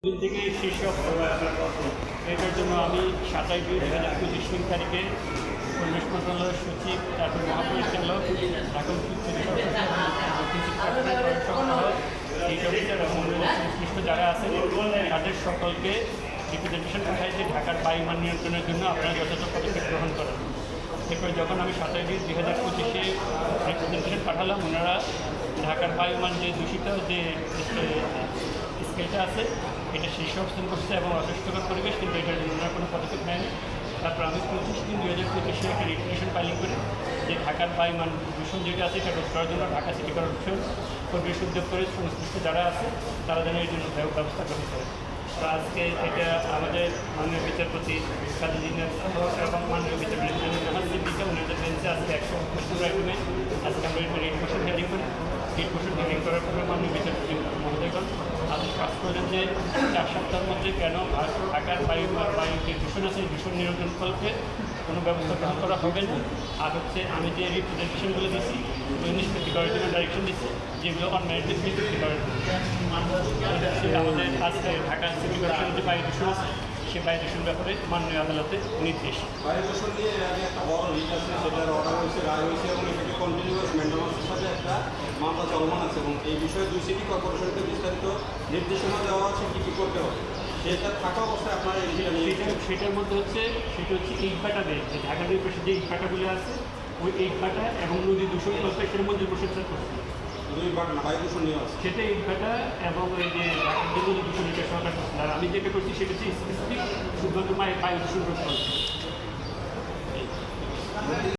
দিন থেকে শীর্ষক এটার জন্য আমি 27/2/2025 তারিখে পরিবেশ মন্ত্রণালয়ের সচিব, তারপর মহাপরিচালক, ঢাকা এই অফিসার এবং সংশ্লিষ্ট যারা আছেন তাদের সকলকে রিপ্রেজেন্টেশন পাঠায় যে ঢাকার বায়ুমান নিয়ন্ত্রণের জন্য আপনারা যথাযথ পদক্ষেপ গ্রহণ করেন। এরপরে যখন আমি 27/2/2025 রিপ্রেজেন্টেশন পাঠালাম, ওনারা ঢাকার বায়ুমান যে দূষিত যে স্কেলটা আছে এটা শীর্ষ অবস্থান করছে এবং অস্বাস্থ্যকর পরিবেশ, কিন্তু এটার জন্য ওনারা কোনো পদক্ষেপ নেয়নি। তারপর আমি 25/3/2025 একটা রিপ্রেজেন্টেশন ফাইলিং করি যে ঢাকার বায়ুমান দূষণ যেটা আছে এটা রোধ করার জন্য ঢাকা সিটি কর্পোরেশন পরিবেশ উদ্যোগ করে সংশ্লিষ্ট যারা আছে তারা যেন এই জন্য ব্যবস্থা গ্রহণ করে। তো আজকে এটা আমাদের মাননীয় বিচারপতি কাজী জিনাত এবং মাননীয় বিচারপতি নাহাজ সিদ্দিকা ওনাদের বেঞ্চে আজকে 100 আইটেমে আজকে আমরা এটা রিট কোশ্চেন হিয়ারিং করি। রিট কোশ্চেন হিয়ারিং করার পরে মাননীয় বিচারপতি মহোদয়গণ আজকে কাজ করলেন যে 4 সপ্তাহের মধ্যে কেন ঢাকার বায়ু যে দূষণ আছে দূষণ নিয়ন্ত্রণকল্পে কোনো ব্যবস্থা গ্রহণ করা হবে না। আর হচ্ছে আমি যে রিপ্রেজেন্টেশনগুলো দিচ্ছি ওই নিষ্পত্তি করার জন্য ডাইরেকশন দিচ্ছি, যেগুলো অনমেরিট নিষ্পত্তি করার জন্য। আমাদের আজকে ঢাকা সিটি কর্পোরেশন যে বায়ু দূষণ আছে সে বায়ু দূষণ ব্যাপারে মাননীয় আদালতের নির্দেশ। বায়ু দূষণ নিয়ে আগে একটা বড় রিট আছে, সেটার অর্ডার হয়েছে, রায় হয়েছে এবং এটাকে কন্টিনিউয়াস মেনটেন্যান্সের সাথে একটা মামলা চলমান আছে এবং এই বিষয়ে দুই সিটি কর্পোরেশনকে বিস্তারিত নির্দেশনা দেওয়া আছে কী কী করতে হবে। সেটা থাকা অবস্থায় আপনারা সেটার মধ্যে হচ্ছে ইটভাটা দেয়, যে ঢাকা পাশে যে ইটভাটাগুলো আছে ওই ইটভাটা এবং নদী দূষণ সেটার মধ্যে প্রশংসা করছে। বায়ু দূষণ নিয়ে আছে সেটা ইটভাটা এবং ওই যে ঢাকার যে নদী দূষণ এটা সরকার করছে। আর আমি যেটা করছি সেটা হচ্ছে স্পেসিফিক শুধুমাত্র বায়ু দূষণ রোধ করছে।